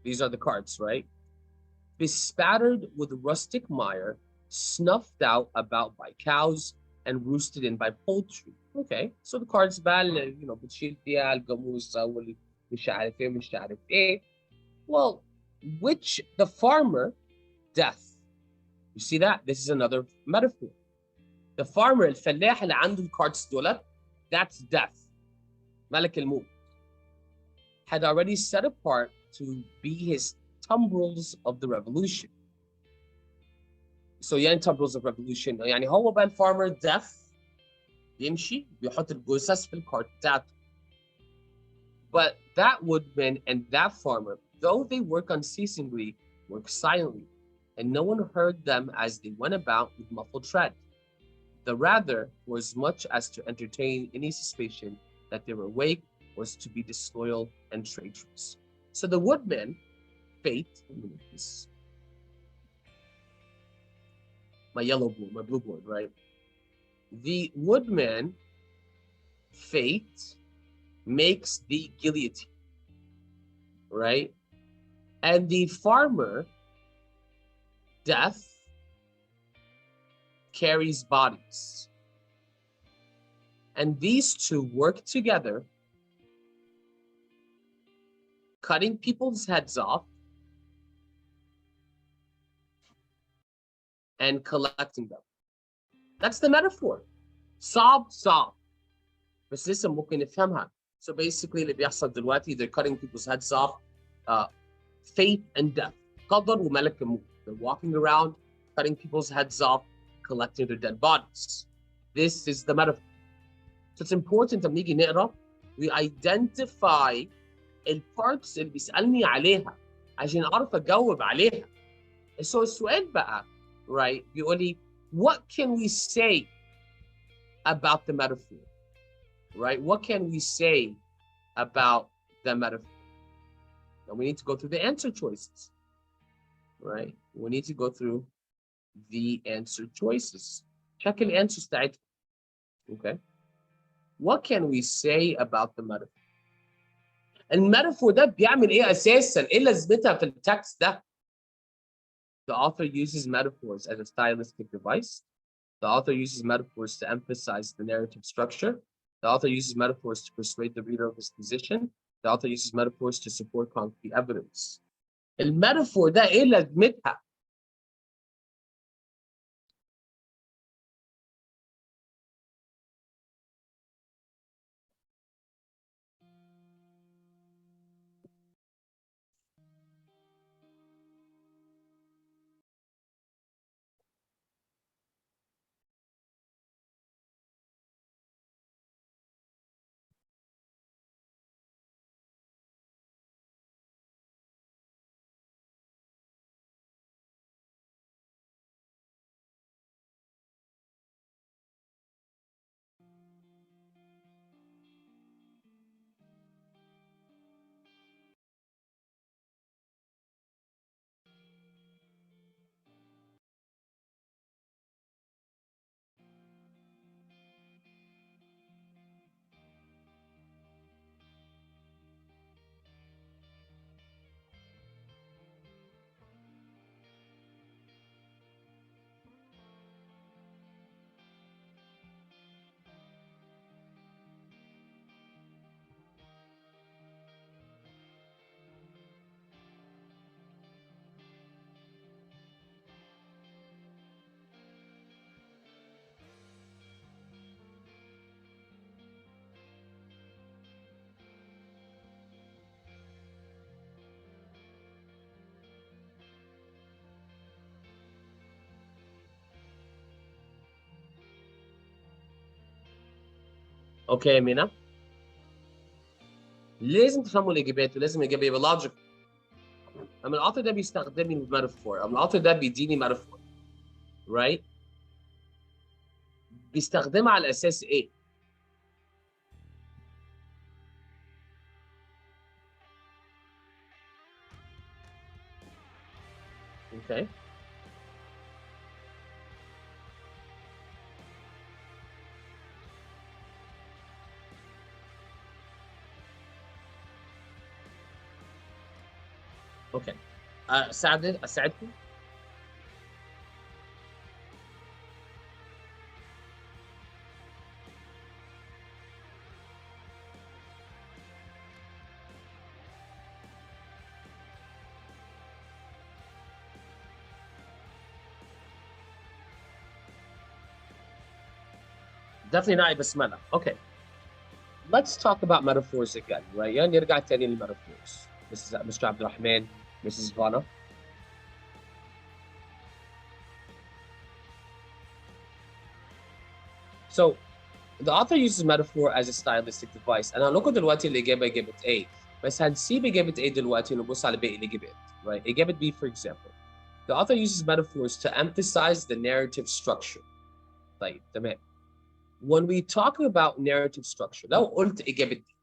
These are the carts, right? Bespattered with rustic mire, snuffed out about by cows, and roosted in by poultry. Okay, so the carts بقى you know بتشيل فيها الجاموسة والمش عارف ايه مش عارف ايه. Well, which the farmer, death. You see that? This is another metaphor. The farmer, الفلاح اللي عنده الكارتس دولت, that's death. ملك الموت. Had already set apart to be his tumbrils of the revolution. So يعني tumbrils of revolution. يعني هو بقى الفارمر death يمشي بيحط الجثث في الكارت بتاعته. But that woodman and that farmer, though they work unceasingly, work silently, and no one heard them as they went about with muffled tread. The rather, for as much as to entertain any suspicion that they were awake, was to be disloyal and traitorous. So the woodman, fate, my yellow board, my blue board, right? The woodman, fate, makes the guillotine, right? And the farmer, death, carries bodies. And these two work together, cutting people's heads off and collecting them. That's the metaphor. Sob. بس لسه ممكن نفهمها. So basically اللي بيحصل دلوقتي, they're cutting people's heads off, fate and death. قدر وملك الموت. They're walking around, cutting people's heads off, collecting their dead bodies. This is the metaphor. So it's important لما نيجي نقرا, we identify البارتس اللي بيسألني عليها عشان أعرف أجاوب عليها. So السؤال بقى, right, بيقول لي, what can we say about the metaphor? Right? What can we say about the metaphor? Now we need to go through the answer choices, right? We need to go through the answer choices. Check the answers بتاعتكم. Okay. What can we say about the metaphor? الميتافور ده بيعمل ايه اساسا؟ ايه لازمتها في التكست ده؟ The author uses metaphors as a stylistic device. The author uses metaphors to emphasize the narrative structure. The author uses metaphors to persuade the reader of his position. The author uses metaphors to support concrete evidence. الميتافور ده ايه لازمتها؟ اوكي يا مينا، لازم تفهموا الاجابات ولازم الاجابه يبقى لوجيك. اما العاطر ده بيستخدمني الميتافور، اما العاطر ده بيديني ميتافور، رايت؟ بيستخدمها على اساس ايه؟ اوكي. اوكي. اساعدكم. Definitely not بسملة. Okay. Let's talk about metaphors again, right? يعني نرجع تاني للميتافورز. Mr. عبد الرحمن, Mrs. Vanna. So, the author uses metaphor as a stylistic device. أنا هنقول دلوقتي الإجابة إجابة A. بس هنسيب إجابة A دلوقتي ونبص على باقي الإجابات, right? إجابة B, for example. The author uses metaphors to emphasize the narrative structure. طيب, تمام. When we talk about narrative structure, لو قلت إجابة B,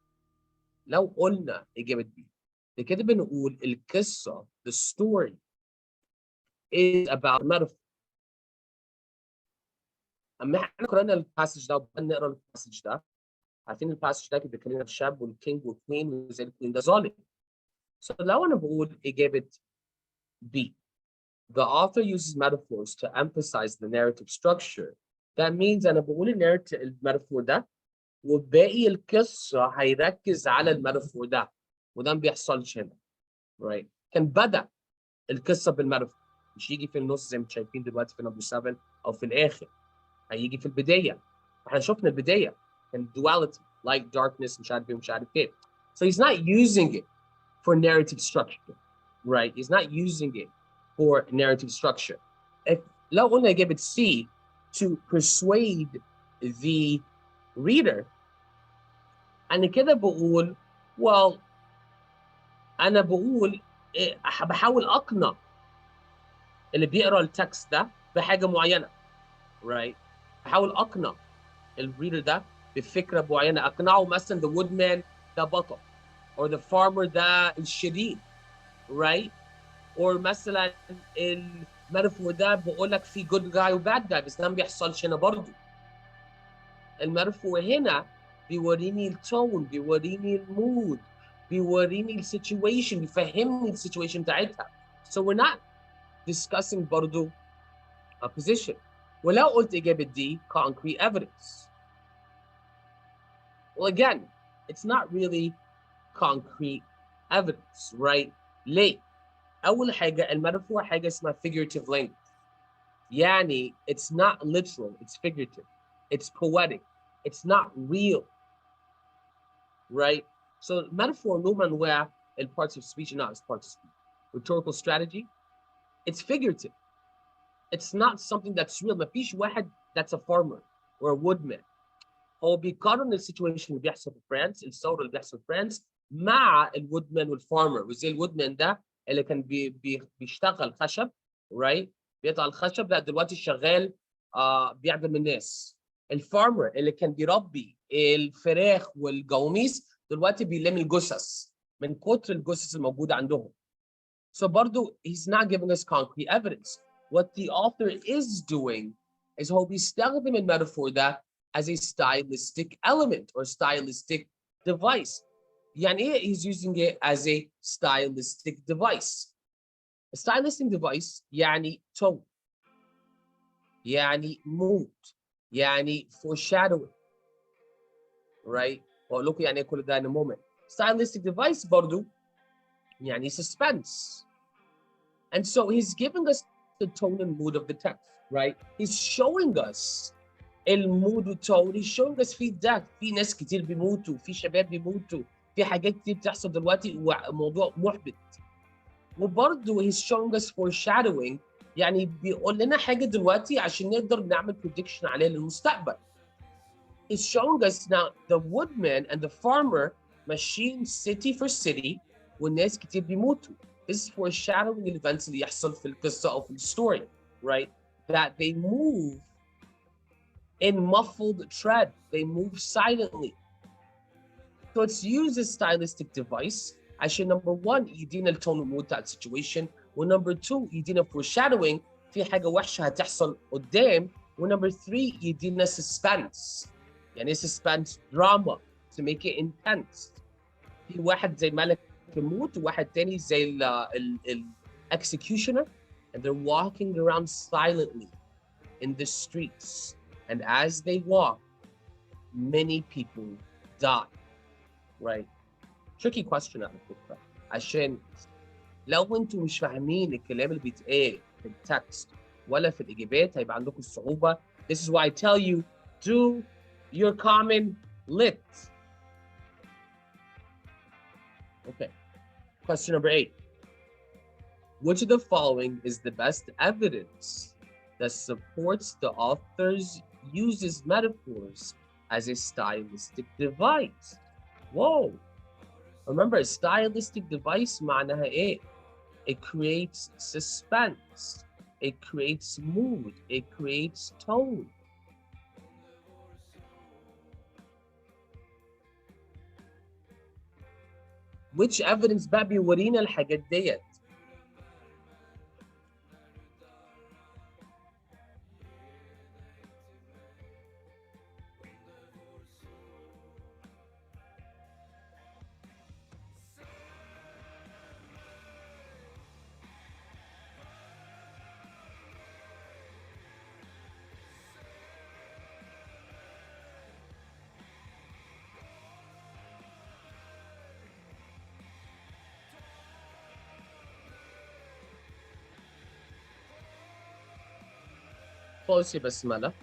لو قلنا إجابة B, كده بنقول القصة, the story is about metaphor. أما إحنا قرأنا الباسج ده وبدأنا نقرأ الباسج ده, عارفين الباسج ده كان بيتكلم عن الشاب والكينج والكوين وإزاي الكوين ده ظالم. So لو أنا بقول إجابة B, the author uses metaphors to emphasize the narrative structure. That means أنا بقول الميتافور ده وباقي القصة هيركز على الميتافور ده, وده ما بيحصلش هنا. Right. كان بدأ القصة بالميتافور, مش يجي في النص زي ما شايفين دلوقتي في نمبر 7 أو في الآخر. هيجي في البداية. احنا شفنا البداية كان duality, light, darkness, مش عارف ايه ومش عارف ايه. So he's not using it for narrative structure. Right. He's not using it for narrative structure. لو قلنا إجابة C, to persuade the reader, أنا كده بقول well أنا بقول بحاول أقنع اللي بيقرأ التكست ده بحاجة معينة, right? بحاول أقنع الريدر ده بفكرة معينة, أقنعه مثلا the woodman ده بطل or the farmer ده الشرير right or مثلا الميتافور ده بقول لك في good guy و bad guy بس ده ما بيحصلش هنا برضه. الميتافور هنا بيوريني التون بيوريني المود بيوريني السيتويشن بيفهمني السيتويشن بتاعتها. So we're not discussing برضه a position. ولو قلت إجابة دي concrete evidence. Well again it's not really concrete evidence right. ليه؟ أول حاجة الميتافور حاجة اسمها figurative language. يعني it's not literal, it's figurative, it's poetic, it's not real, right? So metaphor نوع من أنواع parts of speech not as parts of speech. Rhetorical strategy, it's figurative. It's not something that's real. مفيش واحد that's a farmer or a woodman. هو بيقارن السيتويشن اللي بيحصل في فرنسا الثورة اللي بيحصل في فرنسا مع الوودمان والفارمر وزي الوودمان ده اللي كان بيشتغل خشب right بيقطع الخشب لا دلوقتي شغال بيعدم الناس. الفارمر اللي كان بيربي الفراخ والجواميس دلوقتي بيلم الجثث من كتر الجثث الموجودة عندهم. So برضو he's not giving us concrete evidence. What the author is doing is هو بيستخدم الميتافور ده as a stylistic element or stylistic device. يعني ايه he's using it as a stylistic device? A stylistic device يعني tone, يعني mood, يعني foreshadowing, right? بقول لكم يعني ايه كل ده in a moment. Stylistic device برضو يعني suspense. And so he's giving us the tone and mood of the text, right? He's showing us المود والتون. He's showing us في death, في ناس كتير بيموتوا, في شباب بيموتوا, في حاجات كتير بتحصل دلوقتي وموضوع محبط. وبرضه he's showing us foreshadowing يعني بيقول لنا حاجة دلوقتي عشان نقدر نعمل prediction عليها للمستقبل. He's showing us now the woodman and the farmer ماشيين city for city والناس كتير بيموتوا. This is foreshadowing events اللي يحصل في القصة أو في الstory, right? That they move in muffled tread. They move silently. So it's used as stylistic device. عشان number one يدينا التون والمود بتاع السيتويشن و number two يدينا foreshadowing في حاجة وحشة هتحصل قدام و number three يدينا suspense يعني suspense drama to make it intense. في واحد زي ملك يموت وواحد تاني زي ال executioner and they're walking around silently in the streets and as they walk many people die, right? Tricky question على فكرة عشان لو انتوا مش فاهمين الكلام اللي بيتقال في التكست ولا في الإجابات هيبقى عندكم صعوبة. This is why I tell you do your common lit. Okay. Question number 8. Which of the following is the best evidence that supports the author's uses metaphors as a stylistic device? Whoa. Remember, a stylistic device معناها ايه? It creates suspense. It creates mood. It creates tone. Which evidence بقى بيورينا الحاجات ديت؟ Close بسملة.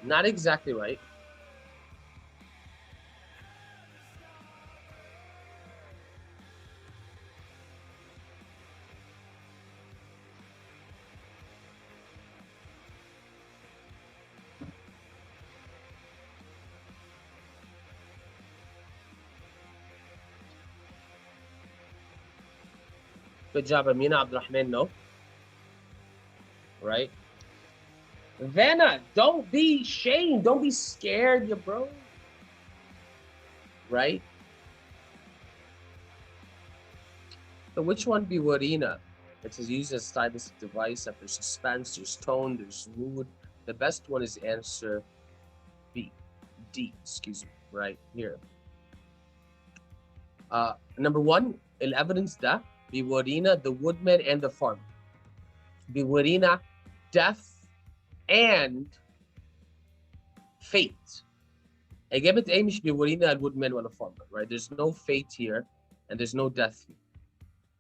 Not exactly right. Good job, Amina Abdurrahman. No. Right. Vanna, don't be shamed. Don't be scared, you bro. right? So which one بيورينا? It is used as a stylistic device that there's suspense, there's tone, there's mood. The best one is answer D, excuse me, right here. Number one, evidence ده بيورينا the woodman and the farmer. بيورينا death and fate. إجابة A مش بيورينا woodman ولا farmer, right? There's no fate here and there's no death here.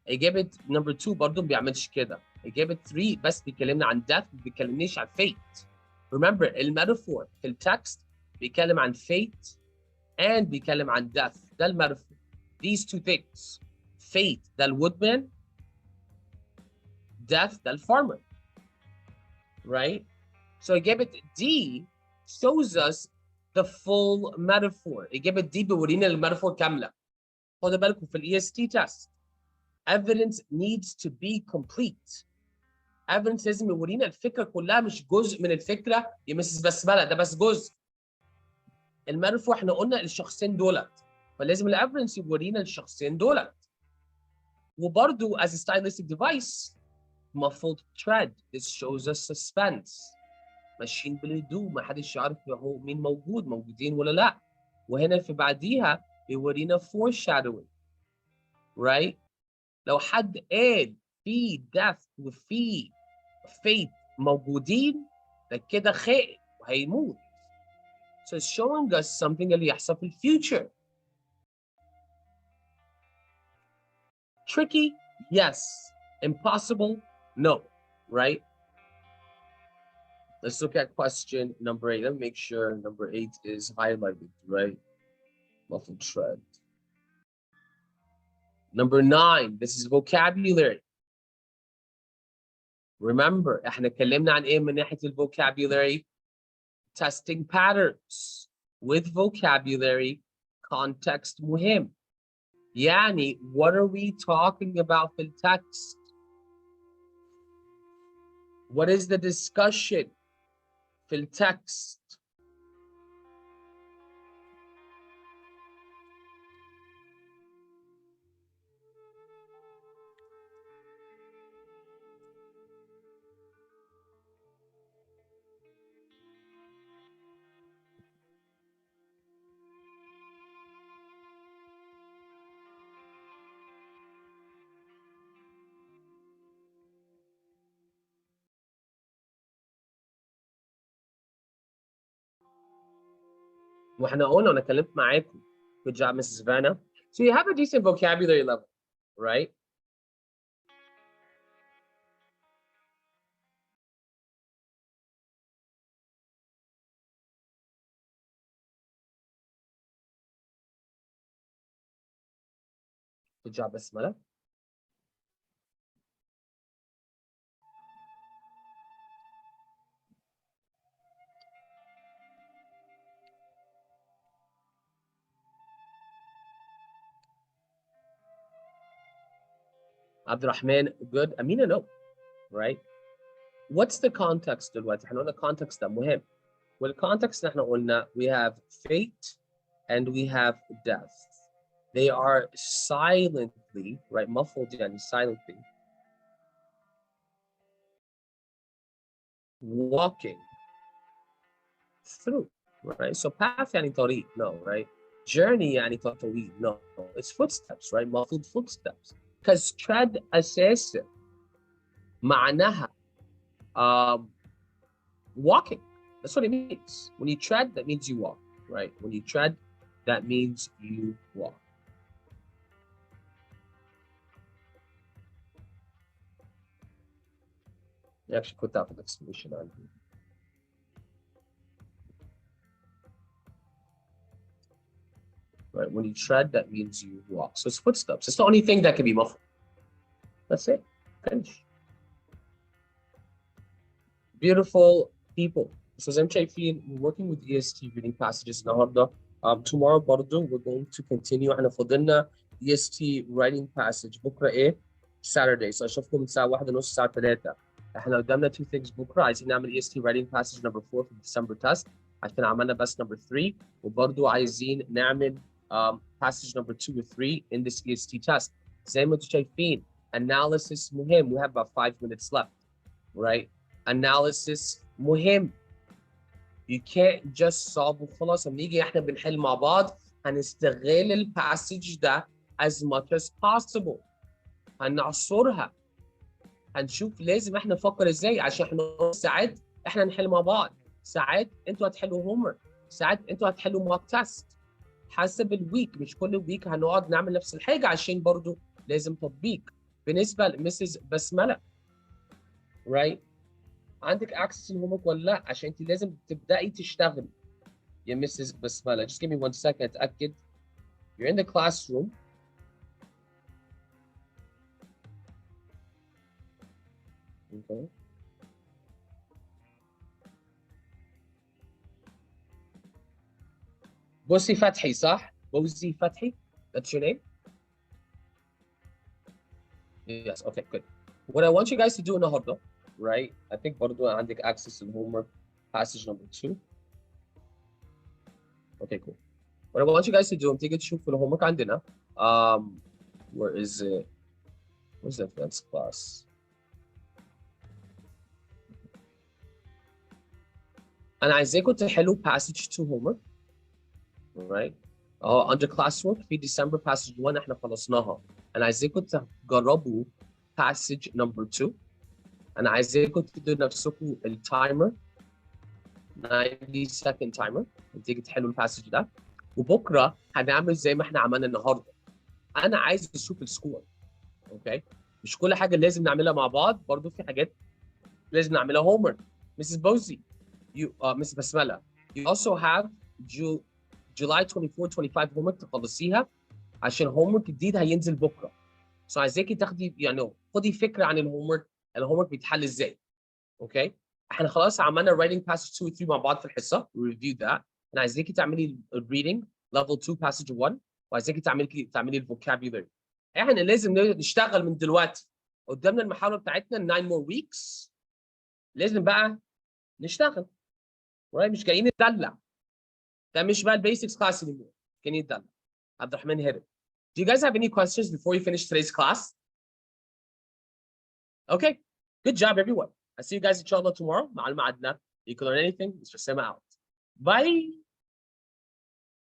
إجابة number 2 برضه ما بيعملش كده. إجابة 3 بس بيكلمنا عن death ما بيكلمنيش عن fate. Remember الميتافور في التكست بيتكلم عن fate and بيتكلم عن death. ده الميتافور. These two things. Fate ده الwoodman. Death ده الfarmer. Right? So إجابة D shows us the full metaphor. إجابة D بيورينا الميتافور كاملة. خدوا بالكم في ال EST test. Evidence needs to be complete. Evidence لازم يورينا الفكرة كلها مش جزء من الفكرة يا مسز بسملة ده بس جزء. الميتافور احنا قلنا الشخصين دولت فلازم الإيفيدنس يورينا الشخصين دولت. وبرضه as a stylistic device muffled thread. This shows us suspense. ماشيين بالهدوء ما حدش يعرف هو مين موجودين ولا لا. وهنا في بعديها بيورينا foreshadowing. Right? لو حد قال في death وفي fate موجودين ده كده خائن وهيموت. So it's showing us something اللي يحصل في future. Tricky? Yes. Impossible? No. Right? Let's look at question number 8. Let me make sure number 8 is highlighted, right? Muffled thread. Number 9, this is vocabulary. Remember, احنا اتكلمنا عن ايه من ناحية vocabulary? Testing patterns. With vocabulary, context مهم. يعني, what are we talking about في التكست? What is the discussion في التكست? واحنا قلنا وانا اتكلمت معاكم. Good job, Mrs. Vanna. So you have a decent vocabulary level, right? Good job, Asmala. Abdurrahman, good. Amina, no, right? What's the context دلوقتي؟ احنا قلنا context ده مهم. والcontext احنا قلنا we have fate and we have death. They are silently, right? Muffled يعني silently walking through, right? So path يعني طريق, no, right? Journey يعني طويل, no. It's footsteps, right? Muffled footsteps. Because tread أساسا معناها walking. That's what it means. When you tread, that means you walk, right? When you tread, that means you walk. You actually put that for the explanation on here. Right, when you tread, that means you walk. So it's footsteps. It's the only thing that can be muffled. That's it. Finish. Beautiful people. So as I'm we're working with EST reading passages النهاردة. Tomorrow برضه we're going to continue. احنا فضلنا EST writing passage بكرة ايه؟ Saturday. So اشوفكم الساعة 1:30 الساعة 3. احنا قدامنا 2 things بكرة. عايزين نعمل EST writing passage number 4 في December test. عشان عملنا بس number 3. وبرضه عايزين نعمل passage number 2 or 3 in this EST test. زي ما انتم شايفين analysis مهم. We have about 5 minutes left, right? Analysis مهم. You can't just solve وخلاص. لما نيجي احنا بنحل مع بعض هنستغل الباسج ده as much as possible. هنعصرها. هنشوف لازم احنا نفكر ازاي عشان احنا ساعات احنا نحل مع بعض. ساعات انتوا هتحلوا هومر. ساعات انتوا هتحلوا موك تيست. حسب الويك، مش كل ويك هنقعد نعمل نفس الحاجه عشان برضو لازم تطبيق. بالنسبه لمسز بسمله، right؟ عندك اكسس الهومورك ولا لا؟ عشان انت لازم تبداي تشتغلي يا مسز بسمله. Just give me 1 second اتاكد. You're in the classroom. Okay. بوسي فتحي صح؟ بوسي فتحي. That's your name? Yes. Okay. Good. What I want you guys to do النهارده, right? I think برضو عندك access to homework passage number 2. Okay. Cool. What I want you guys to do, تيجي تشوفوا الهومورك عندنا. Where is it? Where's the advanced class? أنا عايزاكم تحلوا passage 2 homework. Right? under classwork في ديسمبر passage 1 احنا خلصناها. أنا عايزاكم تجربوا passage number 2. أنا عايزاكم تدوا نفسكم التايمر 90 second timer وتيجي تحلوا الباسج ده. وبكره هنعمل زي ما احنا عملنا النهارده. أنا عايز أشوف السكور. أوكي؟ مش كل حاجة لازم نعملها مع بعض، برضه في حاجات لازم نعملها homework. Mrs. Bozy, Mrs. Basmala, you also have July 24 25 homework تخلصيها عشان homework جديد هينزل بكره. So عايزاكي تاخدي يعني خدي فكره عن الهومورك بيتحل ازاي. اوكي؟ احنا خلاص عملنا writing passage 2 و 3 مع بعض في الحصه. review that. انا عايزاكي تعملي reading level 2 passage 1 وعايزاكي تعملي الفوكابيولري. احنا لازم نشتغل من دلوقتي. قدامنا المحاضره بتاعتنا 9 more weeks. لازم بقى نشتغل. مش جايين ندلع. ده مش بقى البيسكس كلاس anymore. جايين ندلع. عبد الرحمن هرب. Do you guys have any questions before you finish today's class? Okay. Good job, everyone. I see you guys inshallah tomorrow. مع المعادنا. You can learn anything. Mr. Sema out. Bye.